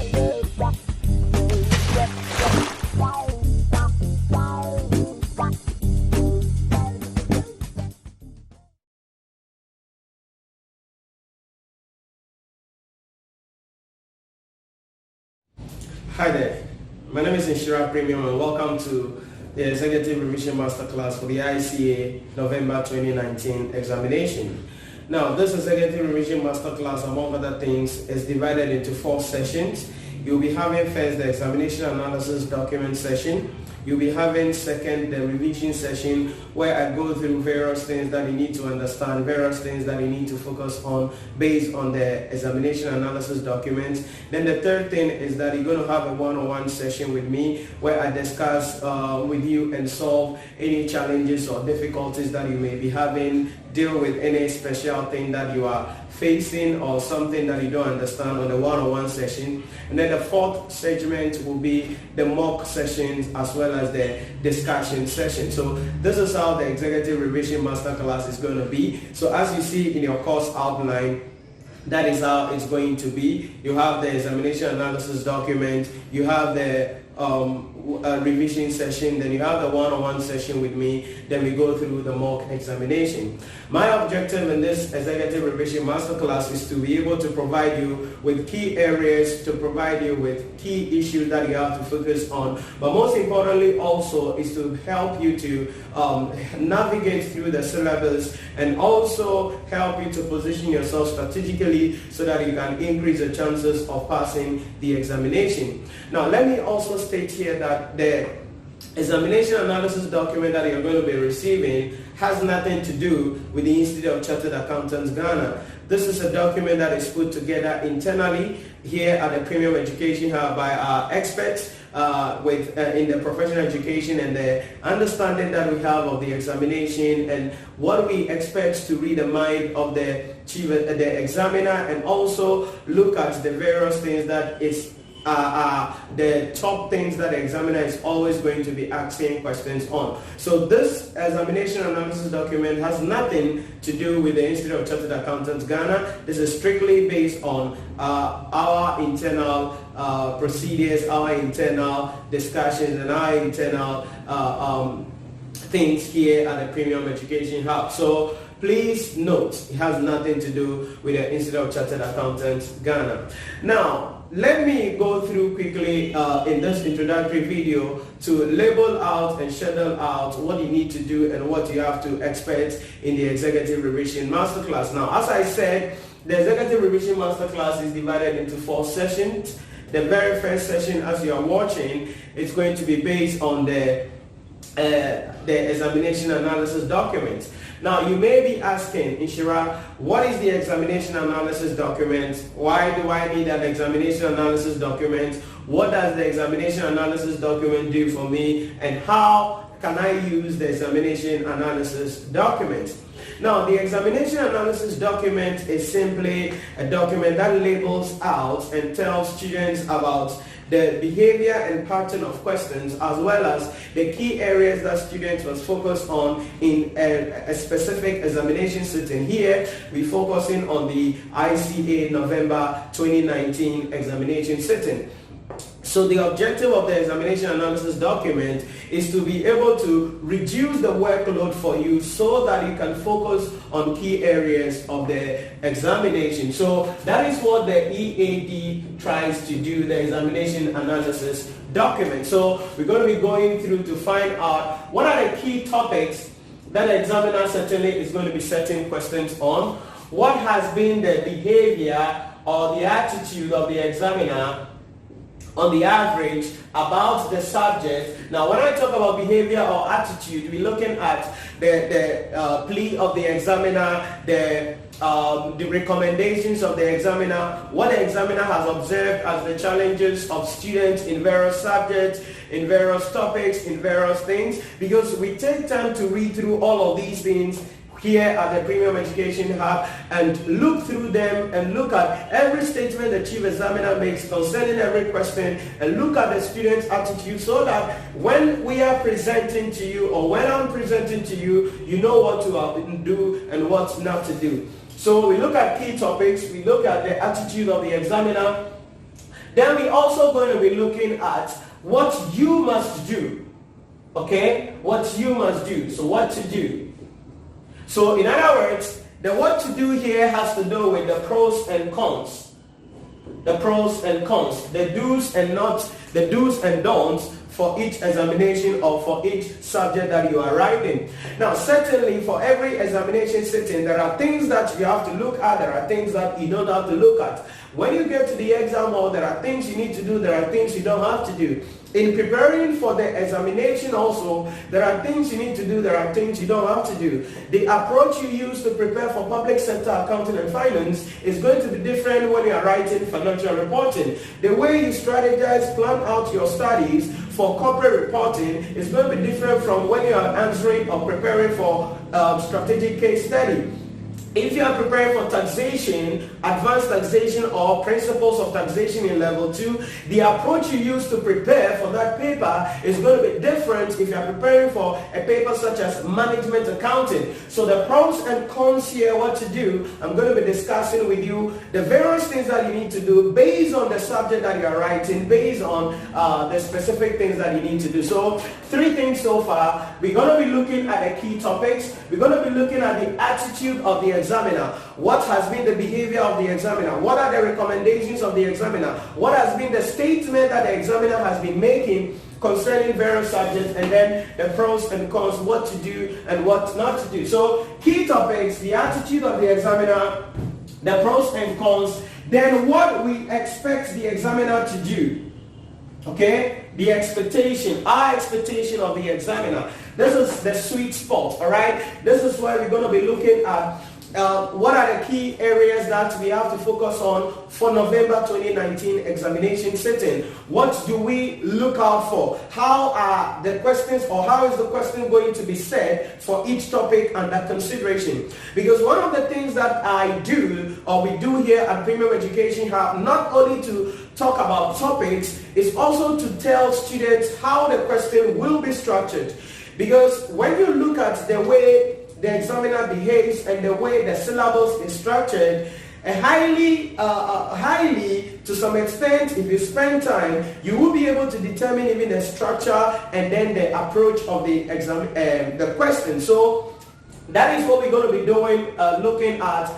Hi there, my name is Nhyira Premium and welcome to the Executive Revision Masterclass for the ICAG November 2019 examination. Now, this Executive Revision Masterclass, among other things, is divided into 4 sessions. You'll be having first the examination analysis document session. You'll be having second the revision session, where I go through various things that you need to understand, various things that you need to focus on based on the examination analysis document. Then the third thing is that you're going to have a one-on-one session with me where I discuss with you and solve any challenges or difficulties that you may be having, deal with any special thing that you are facing or something that you don't understand on the one-on-one session. And then the fourth segment will be the mock sessions as well as the discussion session. So this is how the Executive Revision Masterclass is going to be. So as you see in your course outline, that is how it's going to be. You have the examination analysis document, you have the revision session, then you have the one-on-one session with me, then we go through the mock examination. My objective in this Executive Revision Masterclass is to be able to provide you with key areas, to provide you with key issues that you have to focus on, but most importantly also is to help you to navigate through the syllabus and also help you to position yourself strategically so that you can increase the chances of passing the examination. Now, let me also state here that the examination analysis document that you're going to be receiving has nothing to do with the Institute of Chartered Accountants Ghana. This is a document that is put together internally here at the Premium Education Hub by our experts in the professional education and the understanding that we have of the examination and what we expect to read the mind of the examiner, and also look at the various things that is the top things that the examiner is always going to be asking questions on. So this examination analysis document has nothing to do with the Institute of Chartered Accountants Ghana. This is strictly based on our internal procedures, our internal discussions, and our internal things here at the Premium Education Hub. So please note, it has nothing to do with the Institute of Chartered Accountants Ghana. Now, let me go through quickly in this introductory video to label out and schedule out what you need to do and what you have to expect in the Executive Revision Masterclass. Now, as I said, the Executive Revision Masterclass is divided into 4 sessions. The very first session, as you are watching, is going to be based on the examination analysis document. Now, you may be asking, Nhyira, what is the examination analysis document? Why do I need an examination analysis document? What does the examination analysis document do for me? And how can I use the examination analysis document? Now, the examination analysis document is simply a document that labels out and tells students about the behavior and pattern of questions, as well as the key areas that students must focus on in a specific examination sitting. Here, we're focusing on the ICAG November 2019 examination sitting. So the objective of the examination analysis document is to be able to reduce the workload for you so that you can focus on key areas of the examination. So that is what the EAD tries to do, the examination analysis document. So we're going to be going through to find out what are the key topics that the examiner certainly is going to be setting questions on. What has been the behavior or the attitude of the examiner on the average about the subject. Now, when I talk about behavior or attitude, we're looking at the plea of the examiner, the recommendations of the examiner, what the examiner has observed as the challenges of students in various subjects, in various topics, in various things, because we take time to read through all of these things here at the Premium Education Hub and look through them and look at every statement the chief examiner makes concerning every question and look at the student's attitude so that when we are presenting to you or when I'm presenting to you, you know what to do and what not to do. So we look at key topics, we look at the attitude of the examiner, Then we're also going to be looking at what you must do. Okay? What you must do. So what to do. So in other words, the what to do here has to do with the pros and cons. The pros and cons. The do's and not, the do's and don'ts for each examination or for each subject that you are writing. Now, certainly for every examination sitting, there are things that you have to look at, there are things that you don't have to look at. When you get to the exam hall, there are things you need to do, there are things you don't have to do. In preparing for the examination also, there are things you need to do, there are things you don't have to do. The approach you use to prepare for public sector accounting and finance is going to be different when you are writing financial reporting. The way you strategize, plan out your studies for corporate reporting is going to be different from when you are answering or preparing for strategic case study. If you are preparing for taxation, advanced taxation or principles of taxation in level 2, the approach you use to prepare for that paper is going to be different if you are preparing for a paper such as management accounting. So the pros and cons here, what to do, I'm going to be discussing with you the various things that you need to do based on the subject that you are writing, based on the specific things that you need to do. So 3 things so far. We're going to be looking at the key topics. We're going to be looking at the attitude of the examiner. What has been the behavior of the examiner? What are the recommendations of the examiner? What has been the statement that the examiner has been making concerning various subjects? And then the pros and cons, what to do and what not to do. So key topics, the attitude of the examiner, the pros and cons, then what we expect the examiner to do. Okay, the expectation, our expectation of the examiner. This is the sweet spot, all right? This is where we're going to be looking at what are the key areas that we have to focus on for November 2019 examination sitting. What do we look out for? How are the questions, or how is the question going to be said for each topic under consideration? Because one of the things that I do, or we do here at Premium Education Hub, not only to talk about topics, is also to tell students how the question will be structured. Because when you look at the way the examiner behaves and the way the syllabus is structured, highly, to some extent, if you spend time, you will be able to determine even the structure and then the approach of the exam, the question. So that is what we're going to be doing, looking at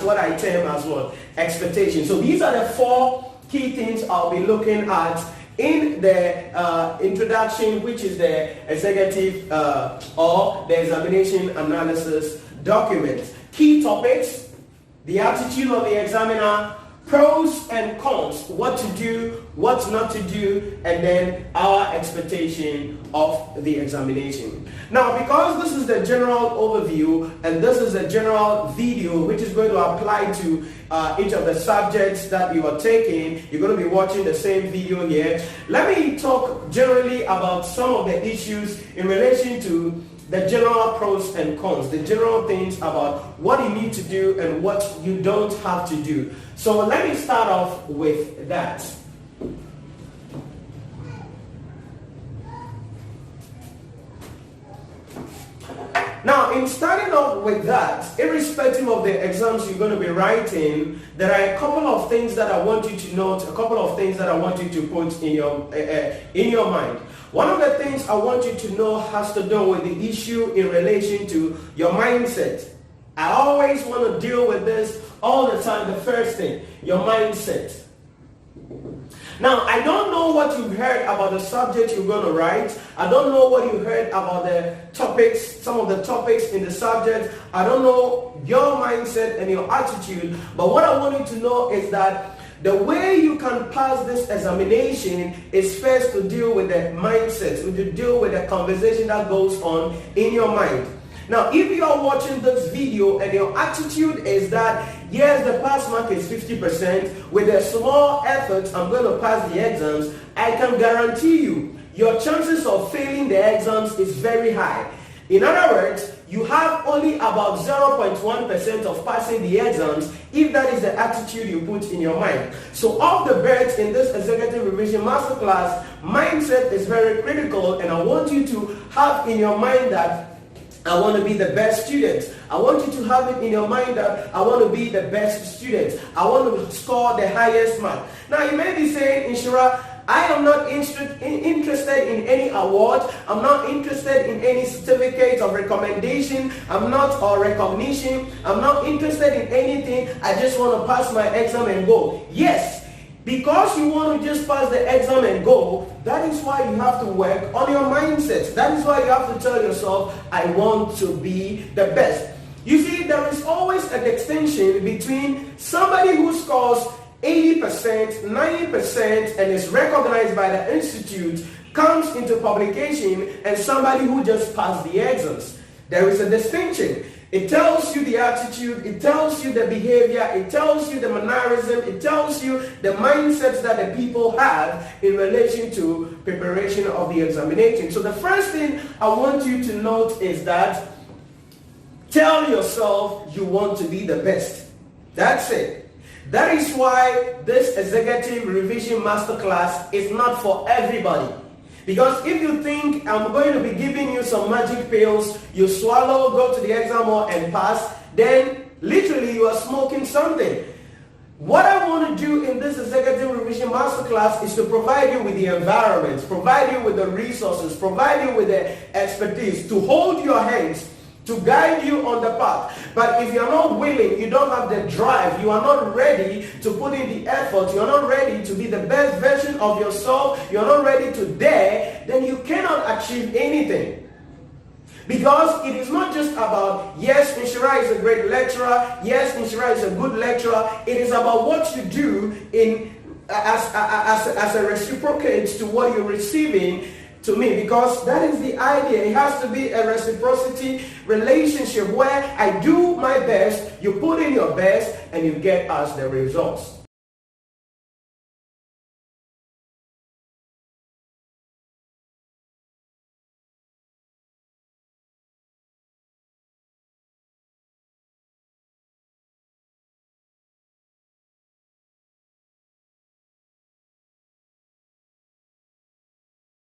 what I term as well, expectation. So these are the 4 key things I'll be looking at in the introduction, which is the executive or the examination analysis document. Key topics, the attitude of the examiner, pros and cons, what to do, what not to do, and then our expectation of the examination. Now, because this is the general overview and this is a general video which is going to apply to each of the subjects that you are taking, you're going to be watching the same video here. Let me talk generally about some of the issues in relation to the general pros and cons, the general things about what you need to do and what you don't have to do. So let me start off with that. Now, in starting off with that, irrespective of the exams you're going to be writing, there are a couple of things that I want you to note, a couple of things that I want you to put in your mind. One of the things I want you to know has to do with the issue in relation to your mindset. I always want to deal with this all the time. The first thing, your mindset. Now, I don't know what you heard about the subject you're going to write. I don't know what you heard about the topics, some of the topics in the subject. I don't know your mindset and your attitude. But what I want you to know is that the way you can pass this examination is first to deal with the mindset, to deal with the conversation that goes on in your mind. Now, if you are watching this video and your attitude is that, yes, the pass mark is 50%, with a small effort, I'm going to pass the exams, I can guarantee you, your chances of failing the exams is very high. In other words, you have only about 0.1% of passing the exams if that is the attitude you put in your mind. So off the bat in this Executive Revision Masterclass, mindset is very critical, and I want you to have in your mind that I want to be the best student. I want you to have it in your mind that I want to be the best student. I want to score the highest mark. Now you may be saying, Nhyira, I am not interested in any award. I'm not interested in any certificate of recommendation. I'm not or recognition. I'm not interested in anything. I just want to pass my exam and go. Yes, because you want to just pass the exam and go, that is why you have to work on your mindset. That is why you have to tell yourself, I want to be the best. You see, there is always a distinction between somebody who scores 80%, 90% and is recognized by the institute, comes into publication, and somebody who just passed the exams. There is a distinction. It tells you the attitude, it tells you the behavior, it tells you the mannerism, it tells you the mindsets that the people have in relation to preparation of the examination. So the first thing I want you to note is that tell yourself you want to be the best. That's it. That is why this executive revision masterclass is not for everybody. Because if you think I'm going to be giving you some magic pills, you swallow, go to the exam hall and pass, then literally you are smoking something. What I want to do in this executive revision masterclass is to provide you with the environment, provide you with the resources, provide you with the expertise, to hold your hands, to guide you on the path. But if you're not willing, you don't have the drive, you are not ready to put in the effort, you're not ready to be the best version of yourself, you're not ready to dare, then you cannot achieve anything. Because it is not just about, yes, Nhyira is a great lecturer, yes, Nhyira is a good lecturer. It is about what you do as a reciprocate to what you're receiving to me, because that is the idea. It has to be a reciprocity relationship where I do my best, you put in your best, and you get us the results.